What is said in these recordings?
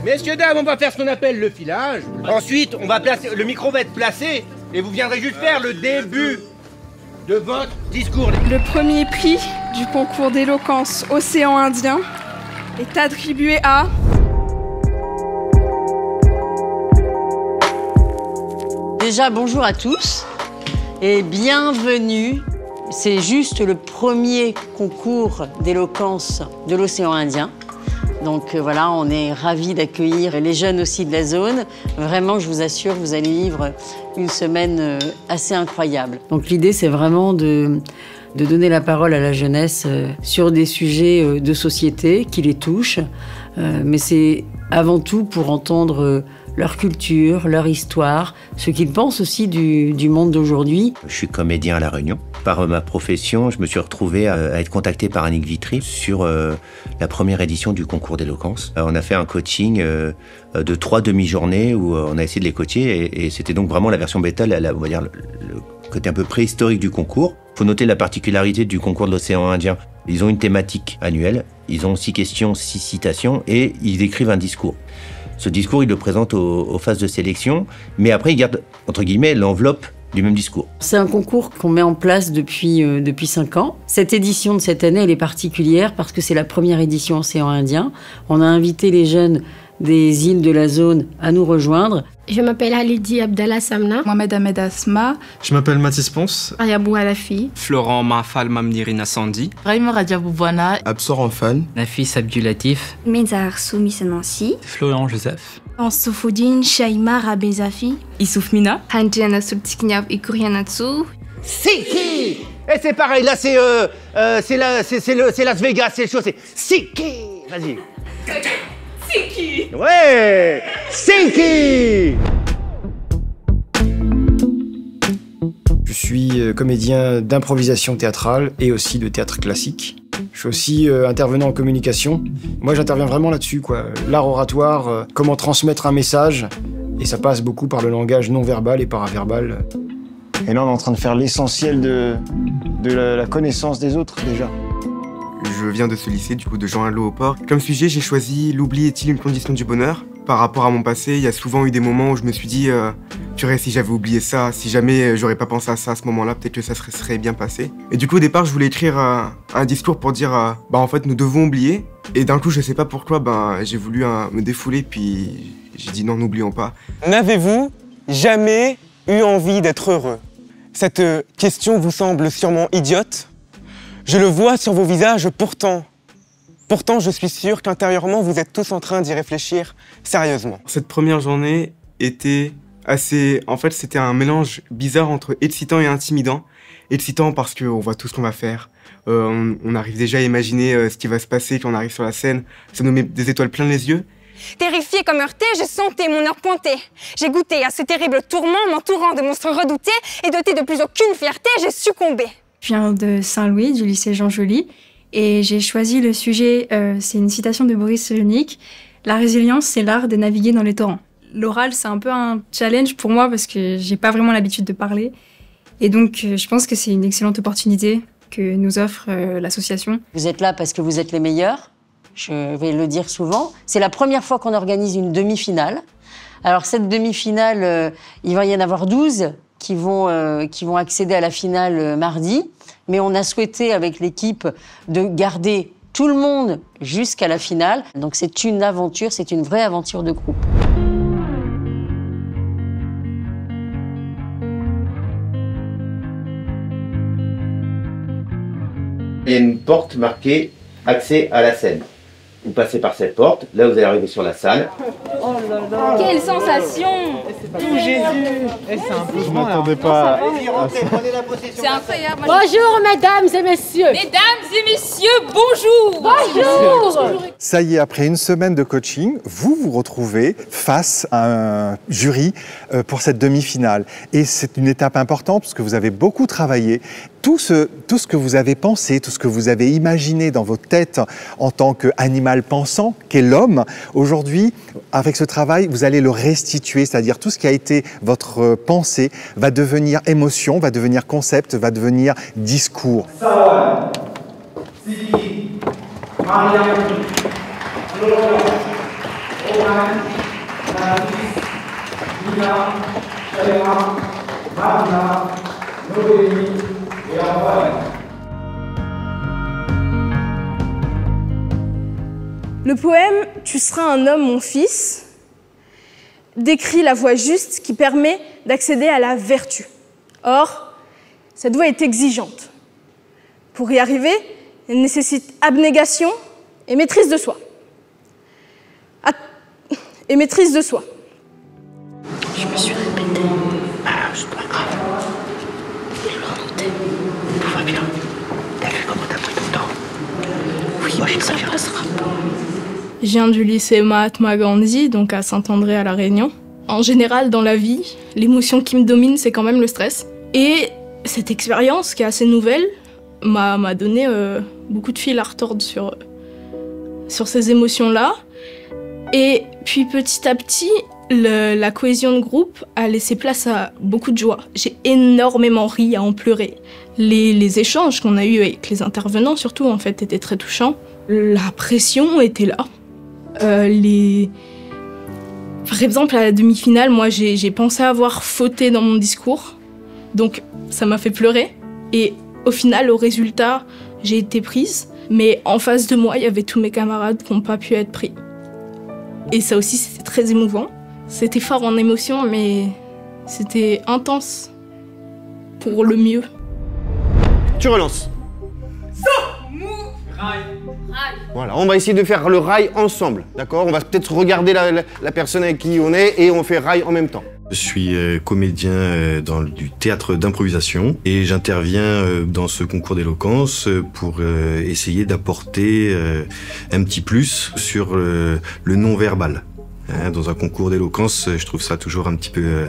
Messieurs, dames, on va faire ce qu'on appelle le filage. Ensuite, on va placer, le micro va être placé et vous viendrez juste faire le début de votre discours. Le premier prix du concours d'éloquence Océan Indien est attribué à... Déjà, bonjour à tous et bienvenue. C'est juste le premier concours d'éloquence de l'océan Indien. Donc voilà, on est ravis d'accueillir les jeunes aussi de la zone. Vraiment, je vous assure, vous allez vivre une semaine assez incroyable. Donc l'idée, c'est vraiment de donner la parole à la jeunesse sur des sujets de société qui les touchent. Mais c'est avant tout pour entendre leur culture, leur histoire, ce qu'ils pensent aussi du monde d'aujourd'hui. Je suis comédien à La Réunion. Par ma profession, je me suis retrouvé à être contacté par Annick Vitry sur la première édition du concours d'éloquence. On a fait un coaching de 3 demi-journées où on a essayé de les coacher et c'était donc vraiment la version bêta, on va dire le côté un peu préhistorique du concours. Il faut noter la particularité du concours de l'océan Indien. Ils ont une thématique annuelle, ils ont 6 questions, 6 citations et ils écrivent un discours. Ce discours, ils le présentent aux phases de sélection, mais après, ils gardent, entre guillemets, l'enveloppe du même discours. C'est un concours qu'on met en place depuis 5 ans. Cette édition de cette année, elle est particulière parce que c'est la première édition Océan Indien. On a invité les jeunes des îles de la zone à nous rejoindre. Je m'appelle Halidi Abdallah Samna. Mohamed Ahmed Asma. Je m'appelle Mathis Ponce. Ayabou Alafi. Florent Mafal Mamnirina Sandi. Raïma Radiaboubouana. Absor Anfan. Nafis Abdulatif. Menzar Soumis Nancy. Florian Joseph. Ansoufoudine Shaima Rabezafi. Issouf Mina. Handiana Sultikniav et Kurianatsu. Siki. Et c'est pareil, là c'est Las Vegas, c'est chaud, c'est Siki. Vas-y. Siki. Ouais. Siki. Je suis comédien d'improvisation théâtrale et aussi de théâtre classique. Je suis aussi intervenant en communication. Moi, j'interviens vraiment là-dessus, quoi. L'art oratoire, comment transmettre un message. Et ça passe beaucoup par le langage non-verbal et paraverbal. Et là, on est en train de faire l'essentiel de la connaissance des autres, déjà. Je viens de ce lycée, du coup, de Jean Allo au Port. Comme sujet, j'ai choisi « L'oubli est-il une condition du bonheur ?» Par rapport à mon passé, il y a souvent eu des moments où je me suis dit purée, si j'avais oublié ça, si jamais j'aurais pas pensé à ça à ce moment-là, peut-être que ça serait bien passé. Et du coup, au départ, je voulais écrire un discours pour dire en fait, nous devons oublier. Et d'un coup, je sais pas pourquoi, j'ai voulu me défouler, puis j'ai dit non, n'oublions pas. N'avez-vous jamais eu envie d'être heureux? Cette question vous semble sûrement idiote. Je le vois sur vos visages, pourtant, je suis sûr qu'intérieurement, vous êtes tous en train d'y réfléchir sérieusement. Cette première journée était assez... En fait, c'était un mélange bizarre entre excitant et intimidant. Excitant parce qu'on voit tout ce qu'on va faire. On arrive déjà à imaginer ce qui va se passer quand on arrive sur la scène. Ça nous met des étoiles plein les yeux. Terrifiée comme heurtée, je sentais mon heure pointer. J'ai goûté à ce terrible tourment, m'entourant de monstres redoutés, et dotée de plus aucune fierté, j'ai succombé. Je viens de Saint-Louis, du lycée Jean Joly, et j'ai choisi le sujet, c'est une citation de Boris Cyrulnik. La résilience, c'est l'art de naviguer dans les torrents. L'oral, c'est un peu un challenge pour moi parce que j'ai pas vraiment l'habitude de parler. Et donc, je pense que c'est une excellente opportunité que nous offre l'association. Vous êtes là parce que vous êtes les meilleurs, je vais le dire souvent. C'est la première fois qu'on organise une demi-finale. Alors cette demi-finale, il va y en avoir 12 qui vont accéder à la finale mardi. Mais on a souhaité, avec l'équipe, de garder tout le monde jusqu'à la finale. Donc c'est une aventure, c'est une vraie aventure de groupe. Il y a une porte marquée « Accès à la scène ». vous passez par cette porte, là vous allez arriver sur la salle. Oh là là. Quelle sensation! Tout Jésus! Je m'attendais pas. C'est incroyable. Bonjour mesdames et messieurs! Mesdames et messieurs, bonjour! Bonjour! Ça y est, après une semaine de coaching, vous vous retrouvez face à un jury pour cette demi-finale. Et c'est une étape importante parce que vous avez beaucoup travaillé. Tout ce que vous avez pensé, tout ce que vous avez imaginé dans votre tête en tant qu'animal pensant, qu'est l'homme, aujourd'hui, avec ce travail, vous allez le restituer, c'est-à-dire tout ce qui a été votre pensée va devenir émotion, va devenir concept, va devenir discours. Sawan, Sidi, Mariam, Lola, Oman, Nafis, Nina, Shalema, Marna, Noémie et Antoine. Le poème « Tu seras un homme, mon fils » décrit la voie juste qui permet d'accéder à la vertu. Or, cette voie est exigeante. Pour y arriver, elle nécessite abnégation et maîtrise de soi. Je me suis répété. C'est pas grave. Je vais remonter. Tout va bien. T'as vu comment t'as pris ton temps? Oui, moi j'ai très bien. Je viens du lycée Mahatma Gandhi, donc à Saint-André à La Réunion. En général, dans la vie, l'émotion qui me domine, c'est quand même le stress. Et cette expérience, qui est assez nouvelle, m'a donné beaucoup de fil à retordre sur ces émotions-là. Et puis petit à petit, la cohésion de groupe a laissé place à beaucoup de joie. J'ai énormément ri à en pleurer. Les échanges qu'on a eus avec les intervenants, surtout, en fait, étaient très touchants. La pression était là. Par exemple, à la demi-finale, moi, j'ai pensé avoir fauté dans mon discours. Donc, ça m'a fait pleurer. Et au final, au résultat, j'ai été prise. Mais en face de moi, il y avait tous mes camarades qui n'ont pas pu être pris. Et ça aussi, c'était très émouvant. C'était fort en émotion, mais c'était intense pour le mieux. Tu relances. Voilà, on va essayer de faire le rail ensemble, d'accord? On va peut-être regarder la personne avec qui on est et on fait rail en même temps. Je suis comédien du théâtre d'improvisation et j'interviens dans ce concours d'éloquence pour essayer d'apporter un petit plus sur le non-verbal. Dans un concours d'éloquence, je trouve ça toujours un petit peu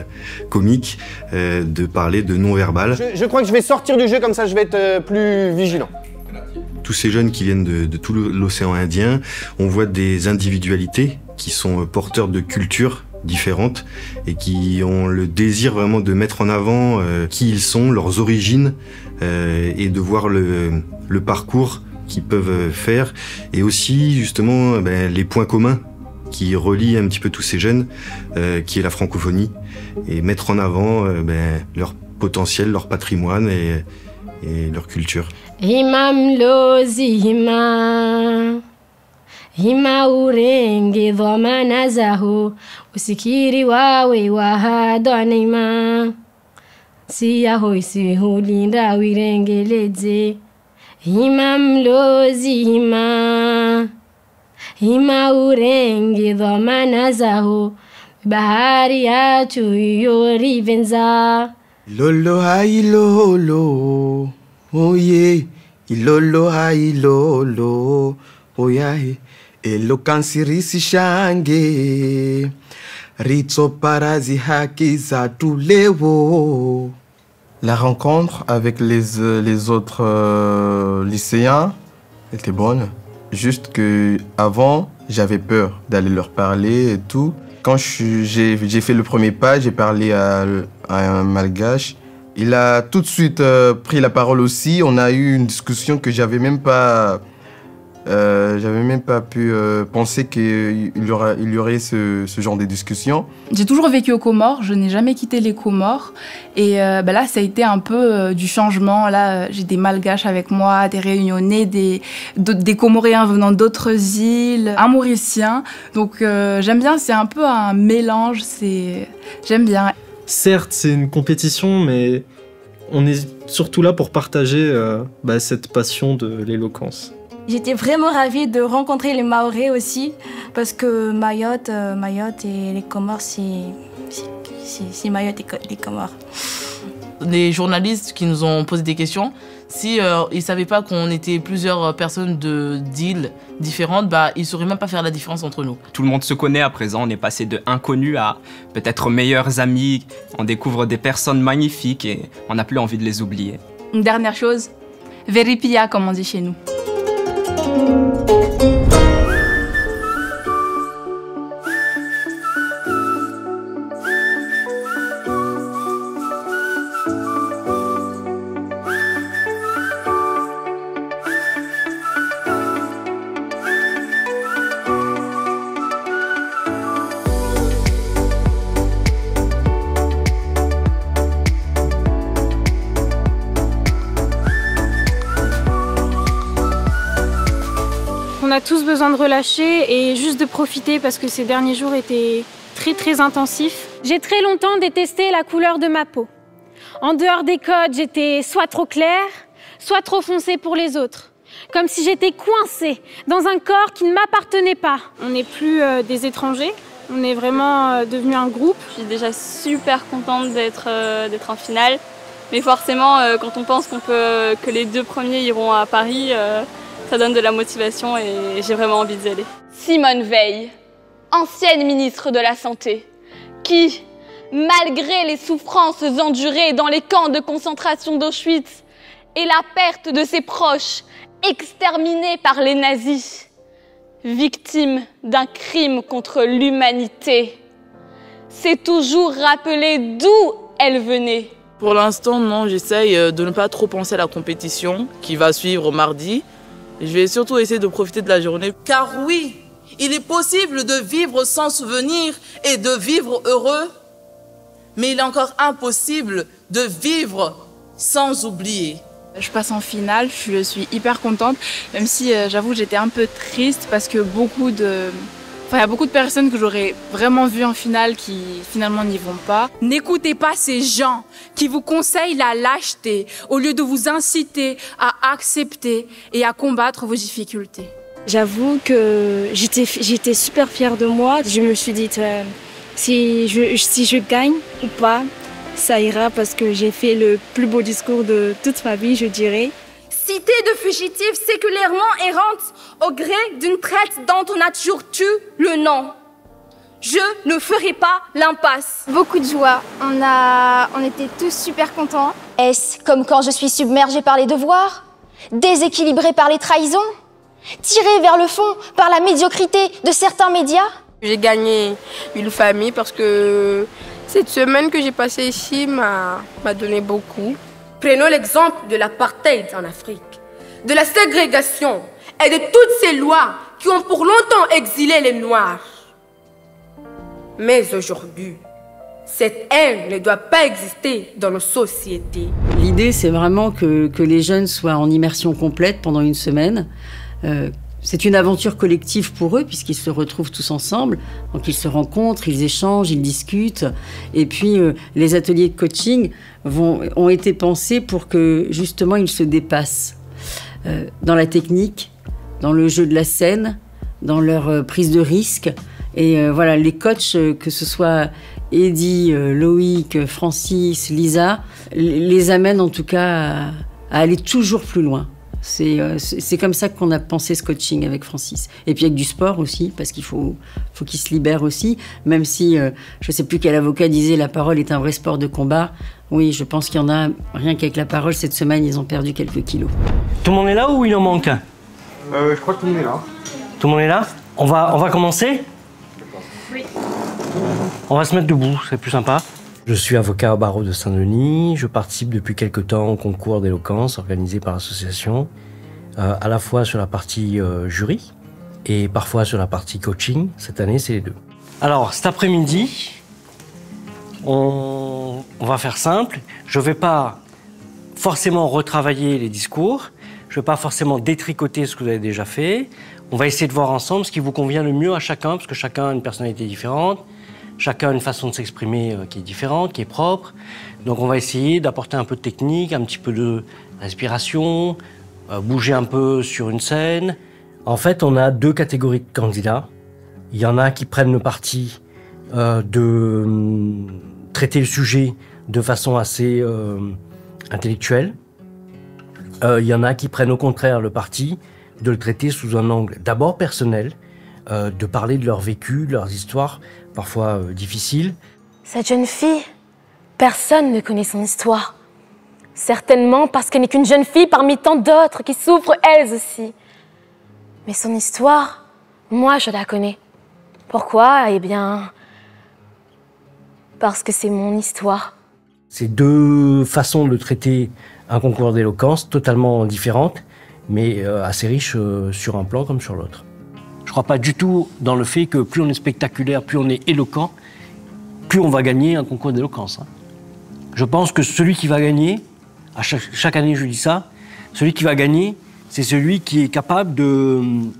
comique de parler de non-verbal. Je crois que je vais sortir du jeu, comme ça je vais être plus vigilant. Tous ces jeunes qui viennent de tout l'océan Indien, on voit des individualités qui sont porteurs de cultures différentes et qui ont le désir vraiment de mettre en avant qui ils sont, leurs origines et de voir le parcours qu'ils peuvent faire et aussi justement les points communs qui relient un petit peu tous ces jeunes, qui est la francophonie et mettre en avant leur potentiel, leur patrimoine et leur culture. Imam lozima Hima urenge dhamana zaho usikiri wawe wahadonima siyaho isihulinda wirengeleze Imam lozima Hima urenge dhamana zaho bahari yacu yorivenza Lolo hai lolo, oh yeah. Ilolo hai lolo, oh yeah. Elo kansirisi shange, ritso parazi haki za tulewo. La rencontre avec les autres lycéens était bonne. Juste que avant, j'avais peur d'aller leur parler et tout. Quand j'ai fait le premier pas, j'ai parlé à un malgache. Il a tout de suite pris la parole aussi. On a eu une discussion que j'avais même pas pu penser qu'il y aurait ce genre de discussion. J'ai toujours vécu aux Comores, je n'ai jamais quitté les Comores. Et là, ça a été un peu du changement. Là, j'ai des Malgaches avec moi, des Réunionnais, des Comoréens venant d'autres îles, un Mauricien. Donc j'aime bien, c'est un peu un mélange, j'aime bien. Certes, c'est une compétition, mais on est surtout là pour partager cette passion de l'éloquence. J'étais vraiment ravie de rencontrer les Mahorais aussi, parce que Mayotte et les Comores, c'est Mayotte et les Comores. Les journalistes qui nous ont posé des questions, si ils ne savaient pas qu'on était plusieurs personnes d'îles différentes, ils ne sauraient même pas faire la différence entre nous. Tout le monde se connaît à présent, on est passé de inconnus à peut-être meilleurs amis, on découvre des personnes magnifiques et on n'a plus envie de les oublier. Une dernière chose, veripia comme on dit chez nous. On a tous besoin de relâcher et juste de profiter parce que ces derniers jours étaient très intensifs. J'ai très longtemps détesté la couleur de ma peau. En dehors des codes, j'étais soit trop claire, soit trop foncée pour les autres. Comme si j'étais coincée dans un corps qui ne m'appartenait pas. On n'est plus des étrangers, on est vraiment devenu un groupe. Je suis déjà super contente d'être en finale. Mais forcément, quand on pense que les 2 premiers iront à Paris, ça donne de la motivation et j'ai vraiment envie d'y aller. Simone Veil, ancienne ministre de la Santé, qui, malgré les souffrances endurées dans les camps de concentration d'Auschwitz et la perte de ses proches exterminés par les nazis, victime d'un crime contre l'humanité, s'est toujours rappelé d'où elle venait. Pour l'instant, non, j'essaye de ne pas trop penser à la compétition qui va suivre mardi. Je vais surtout essayer de profiter de la journée. Car oui, il est possible de vivre sans souvenir et de vivre heureux. Mais il est encore impossible de vivre sans oublier. Je passe en finale, je suis hyper contente, même si j'avoue j'étais un peu triste parce que il y a beaucoup de personnes que j'aurais vraiment vues en finale qui finalement n'y vont pas. N'écoutez pas ces gens qui vous conseillent la lâcheté au lieu de vous inciter à accepter et à combattre vos difficultés. J'avoue que j'étais super fière de moi. Je me suis dit, si je gagne ou pas, ça ira parce que j'ai fait le plus beau discours de toute ma vie, je dirais. Cité de fugitifs séculairement errantes au gré d'une traite dont on a toujours tué le nom. Je ne ferai pas l'impasse. Beaucoup de joie, on était tous super contents. Est-ce comme quand je suis submergée par les devoirs, déséquilibrée par les trahisons, tirée vers le fond par la médiocrité de certains médias? J'ai gagné une famille parce que cette semaine que j'ai passée ici m'a donné beaucoup. Prenons l'exemple de l'apartheid en Afrique, de la ségrégation et de toutes ces lois qui ont pour longtemps exilé les Noirs. Mais aujourd'hui, cette haine ne doit pas exister dans nos sociétés. L'idée, c'est vraiment que les jeunes soient en immersion complète pendant une semaine. C'est une aventure collective pour eux, puisqu'ils se retrouvent tous ensemble. Donc ils se rencontrent, ils échangent, ils discutent. Et puis les ateliers de coaching ont été pensés pour que justement ils se dépassent dans la technique, dans le jeu de la scène, dans leur prise de risque. Et voilà, les coachs, que ce soit Eddy, Loïc, Francis, Lisa, les amènent en tout cas à aller toujours plus loin. C'est comme ça qu'on a pensé ce coaching avec Francis. Et puis avec du sport aussi, parce qu'il faut qu'il se libère aussi, même si, je ne sais plus quel avocat disait, la parole est un vrai sport de combat. Oui, je pense qu'il y en a, rien qu'avec la parole, cette semaine, ils ont perdu quelques kilos. Tout le monde est là ou il en manque? Je crois que tout le monde est là. Tout le monde est là? On va commencer? Oui. On va se mettre debout, c'est plus sympa. Je suis avocat au barreau de Saint-Denis. Je participe depuis quelque temps au concours d'éloquence organisé par l'association, à la fois sur la partie jury et parfois sur la partie coaching. Cette année, c'est les deux. Alors, cet après-midi, on va faire simple. Je ne vais pas forcément retravailler les discours. Je ne vais pas forcément détricoter ce que vous avez déjà fait. On va essayer de voir ensemble ce qui vous convient le mieux à chacun, parce que chacun a une personnalité différente. Chacun a une façon de s'exprimer qui est différente, qui est propre. Donc on va essayer d'apporter un peu de technique, un petit peu de respiration, bouger un peu sur une scène. En fait, on a deux catégories de candidats. Il y en a qui prennent le parti de traiter le sujet de façon assez intellectuelle. Il y en a qui prennent au contraire le parti de le traiter sous un angle d'abord personnel, de parler de leur vécu, de leurs histoires, parfois difficiles. Cette jeune fille, personne ne connaît son histoire. Certainement parce qu'elle n'est qu'une jeune fille parmi tant d'autres qui souffrent elles aussi. Mais son histoire, moi je la connais. Pourquoi? Eh bien, parce que c'est mon histoire. C'est deux façons de traiter un concours d'éloquence totalement différentes, mais assez riches sur un plan comme sur l'autre. Je ne crois pas du tout dans le fait que plus on est spectaculaire, plus on est éloquent, plus on va gagner un concours d'éloquence. Je pense que celui qui va gagner, à chaque année je dis ça, celui qui va gagner, c'est celui qui est capable de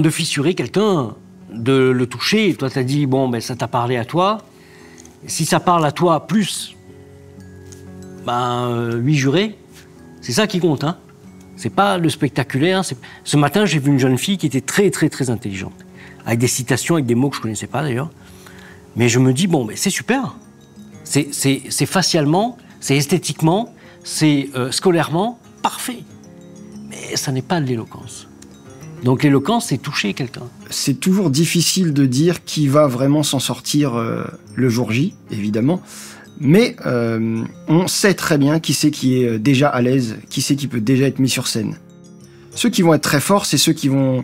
fissurer quelqu'un, de le toucher. Toi, tu as dit, bon, ça t'a parlé à toi. Si ça parle à toi plus 8 jurés, c'est ça qui compte. C'est pas le spectaculaire. Ce matin, j'ai vu une jeune fille qui était très, très, très intelligente, avec des citations, avec des mots que je connaissais pas d'ailleurs. Mais je me dis, c'est super. C'est facialement, c'est esthétiquement, c'est scolairement parfait. Mais ça n'est pas de l'éloquence. Donc l'éloquence, c'est toucher quelqu'un. C'est toujours difficile de dire qui va vraiment s'en sortir le jour J, évidemment. Mais on sait très bien qui c'est qui est déjà à l'aise, qui c'est qui peut déjà être mis sur scène. Ceux qui vont être très forts, c'est ceux qui vont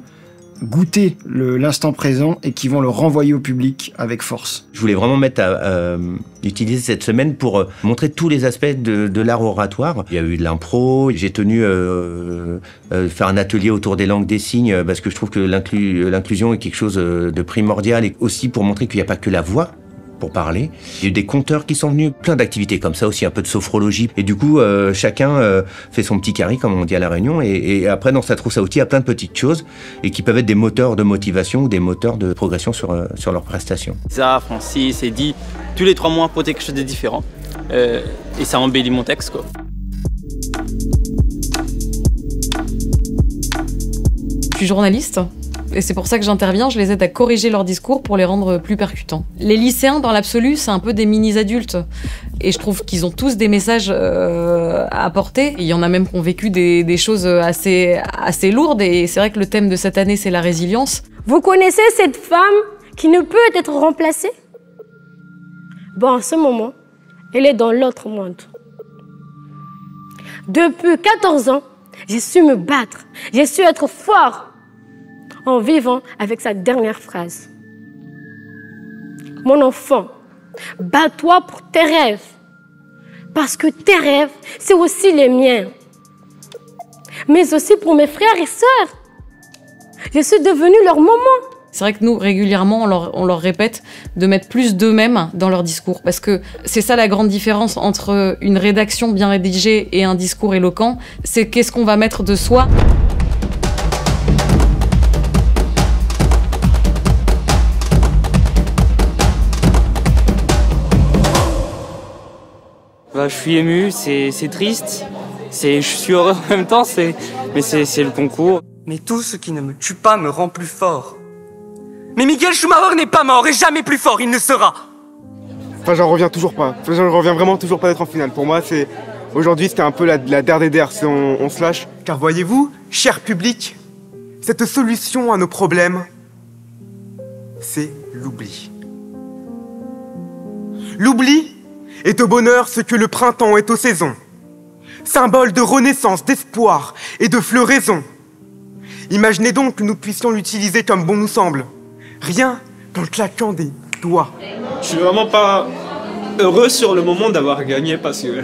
goûter l'instant présent et qui vont le renvoyer au public avec force. Je voulais vraiment mettre à utiliser cette semaine pour montrer tous les aspects de l'art oratoire. Il y a eu de l'impro, j'ai tenu faire un atelier autour des langues des signes parce que je trouve que l'inclusion est quelque chose de primordial et aussi pour montrer qu'il n'y a pas que la voix pour parler. Il y a eu des conteurs qui sont venus, plein d'activités comme ça aussi, un peu de sophrologie. Et du coup, chacun fait son petit carré, comme on dit à La Réunion. Et après, dans sa trousse à outils, il y a plein de petites choses et qui peuvent être des moteurs de motivation ou des moteurs de progression sur leurs prestations. Ça, Francis, c'est dit, tous les 3 mois, pour quelque chose de différent. Et ça embellit mon texte, quoi. Je suis journaliste. Et c'est pour ça que j'interviens, je les aide à corriger leurs discours pour les rendre plus percutants. Les lycéens, dans l'absolu, c'est un peu des mini-adultes. Et je trouve qu'ils ont tous des messages à apporter. Il y en a même qui ont vécu des choses assez lourdes. Et c'est vrai que le thème de cette année, c'est la résilience. Vous connaissez cette femme qui ne peut être remplacée? Bon, en ce moment, elle est dans l'autre monde. Depuis 14 ans, j'ai su me battre. J'ai su être fort. En vivant avec sa dernière phrase. Mon enfant, bats-toi pour tes rêves. Parce que tes rêves, c'est aussi les miens. Mais aussi pour mes frères et sœurs. Je suis devenue leur maman. C'est vrai que nous, régulièrement, on leur répète de mettre plus d'eux-mêmes dans leur discours. Parce que c'est ça la grande différence entre une rédaction bien rédigée et un discours éloquent. C'est qu'est-ce qu'on va mettre de soi. Je suis ému, c'est triste, je suis heureux en même temps, mais c'est le concours. Mais tout ce qui ne me tue pas me rend plus fort. Mais Michael Schumacher n'est pas mort et jamais plus fort, il ne sera. Enfin, j'en reviens toujours pas. J'en reviens vraiment toujours pas d'être en finale. Pour moi, aujourd'hui, c'était un peu la der des der, on se lâche. Car voyez-vous, cher public, cette solution à nos problèmes, c'est l'oubli. L'oubli est au bonheur ce que le printemps est aux saisons. Symbole de renaissance, d'espoir et de floraison. Imaginez donc que nous puissions l'utiliser comme bon nous semble. Rien qu'en claquant des doigts. Je suis vraiment pas heureux sur le moment d'avoir gagné parce que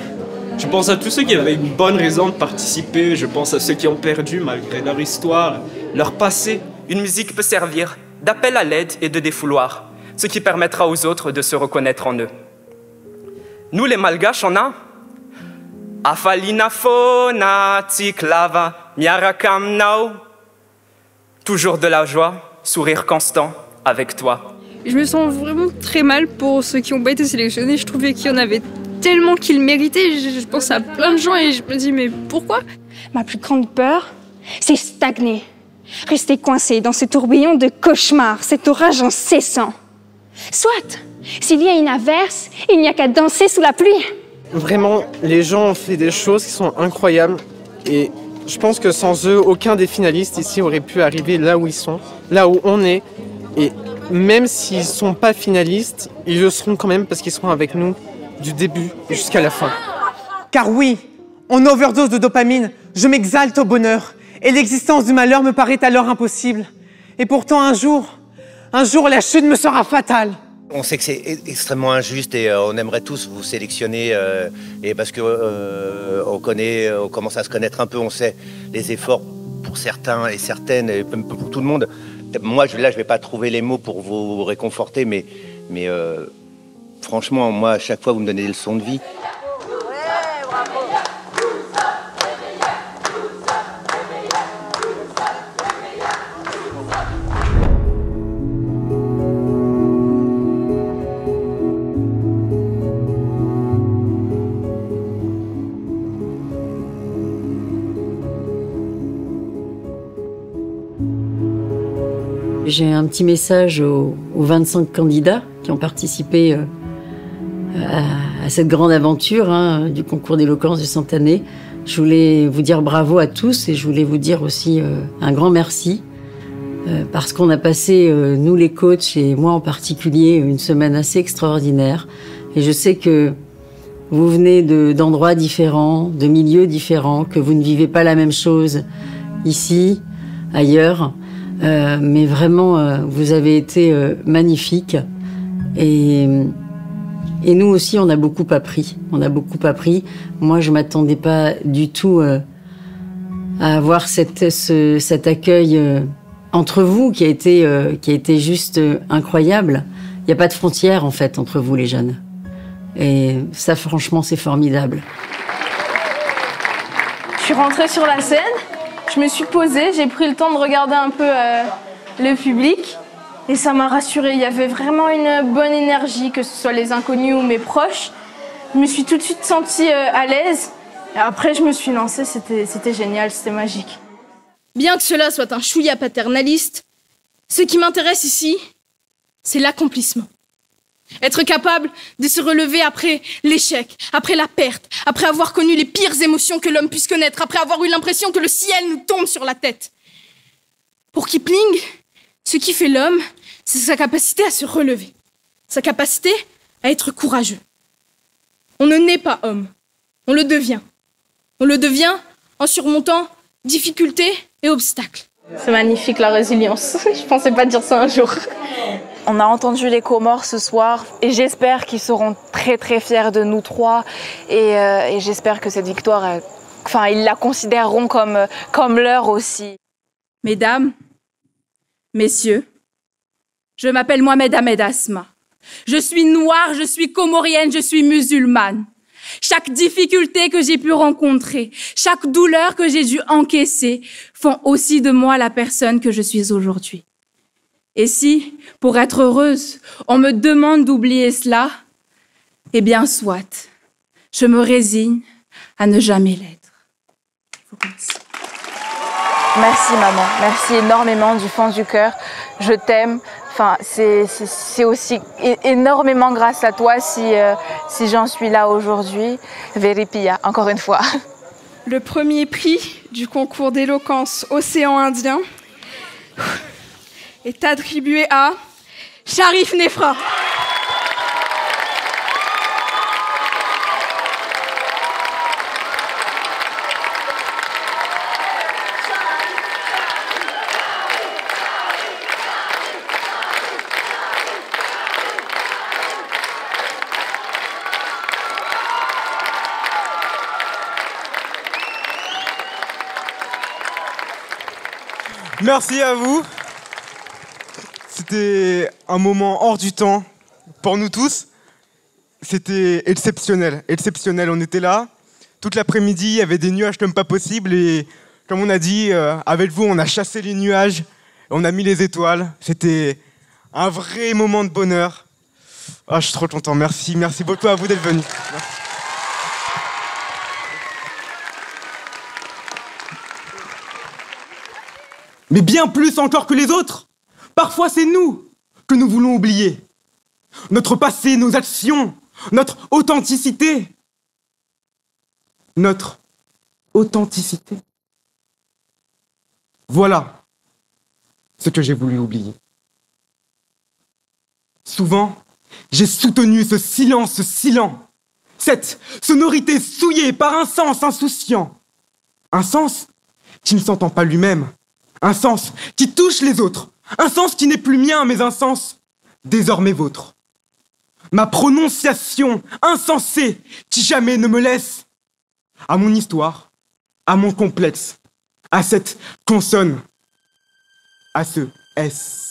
je pense à tous ceux qui avaient une bonne raison de participer. Je pense à ceux qui ont perdu malgré leur histoire, leur passé. Une musique peut servir d'appel à l'aide et de défouloir, ce qui permettra aux autres de se reconnaître en eux. Nous, les Malgaches, on a Afalina fona tiklava miarakam nao. Toujours de la joie, sourire constant avec toi. Je me sens vraiment très mal pour ceux qui n'ont pas été sélectionnés. Je trouvais qu'il y en avait tellement qu'il méritait. Je pense à plein de gens et je me dis mais pourquoi? Ma plus grande peur, c'est stagner. Rester coincé dans ce tourbillon de cauchemars, cet orage incessant. Soit, s'il y a une averse, il n'y a qu'à danser sous la pluie. Vraiment, les gens ont fait des choses qui sont incroyables et je pense que sans eux, aucun des finalistes ici aurait pu arriver là où ils sont, là où on est. Et même s'ils ne sont pas finalistes, ils le seront quand même parce qu'ils seront avec nous du début jusqu'à la fin. Car oui, en overdose de dopamine, je m'exalte au bonheur et l'existence du malheur me paraît alors impossible. Et pourtant un jour, la chute me sera fatale. On sait que c'est extrêmement injuste et on aimerait tous vous sélectionner et parce que on commence à se connaître un peu, on sait les efforts pour certains et certaines et même pour tout le monde. Moi, je vais pas trouver les mots pour vous réconforter, mais franchement, moi, à chaque fois, vous me donnez des leçons de vie. J'ai un petit message aux 25 candidats qui ont participé à cette grande aventure du concours d'éloquence de cette année. Je voulais vous dire bravo à tous et je voulais vous dire aussi un grand merci parce qu'on a passé, nous les coachs et moi en particulier, une semaine assez extraordinaire. Et je sais que vous venez d'endroits différents, de milieux différents, que vous ne vivez pas la même chose ici, ailleurs. Mais vraiment, vous avez été magnifiques. Et nous aussi, on a beaucoup appris. On a beaucoup appris. Moi, je m'attendais pas du tout à avoir cet accueil entre vous qui a été juste incroyable. Il n'y a pas de frontières, en fait, entre vous, les jeunes. Et ça, franchement, c'est formidable. Je suis rentrée sur la scène. Je me suis posée, j'ai pris le temps de regarder un peu le public et ça m'a rassurée. Il y avait vraiment une bonne énergie, que ce soit les inconnus ou mes proches. Je me suis tout de suite sentie à l'aise et après je me suis lancée, c'était génial, c'était magique. Bien que cela soit un chouïa paternaliste, ce qui m'intéresse ici, c'est l'accomplissement. Être capable de se relever après l'échec, après la perte, après avoir connu les pires émotions que l'homme puisse connaître, après avoir eu l'impression que le ciel nous tombe sur la tête. Pour Kipling, ce qui fait l'homme, c'est sa capacité à se relever, sa capacité à être courageux. On ne naît pas homme, on le devient. On le devient en surmontant difficultés et obstacles. C'est magnifique la résilience, je pensais pas dire ça un jour. On a entendu les Comores ce soir et j'espère qu'ils seront très très fiers de nous trois et j'espère que cette victoire, ils la considéreront comme leur aussi. Mesdames, messieurs, je m'appelle Mohamed Ahmed Asma. Je suis noire, je suis comorienne, je suis musulmane. Chaque difficulté que j'ai pu rencontrer, chaque douleur que j'ai dû encaisser font aussi de moi la personne que je suis aujourd'hui. Et si, pour être heureuse, on me demande d'oublier cela, eh bien, soit. Je me résigne à ne jamais l'être. Merci maman, merci énormément du fond du cœur. Je t'aime. C'est aussi énormément grâce à toi si j'en suis là aujourd'hui. Veripia, encore une fois. Le premier prix du concours d'éloquence Océan Indien est attribué à Sharif Nefra. Merci à vous. C'était un moment hors du temps pour nous tous. C'était exceptionnel, exceptionnel. On était là toute l'après-midi, il y avait des nuages comme pas possible et comme on a dit, avec vous, on a chassé les nuages, on a mis les étoiles. C'était un vrai moment de bonheur. Ah, je suis trop content. Merci beaucoup à vous d'être venus. Merci. mais bien plus encore que les autres. Parfois, c'est nous que nous voulons oublier. Notre passé, nos actions, notre authenticité. Notre authenticité. Voilà ce que j'ai voulu oublier. Souvent, j'ai soutenu ce silence silent, cette sonorité souillée par un sens insouciant. Un sens qui ne s'entend pas lui-même, un sens qui touche les autres, un sens qui n'est plus mien, mais un sens désormais vôtre. Ma prononciation insensée qui jamais ne me laisse à mon histoire, à mon complexe, à cette consonne, à ce S.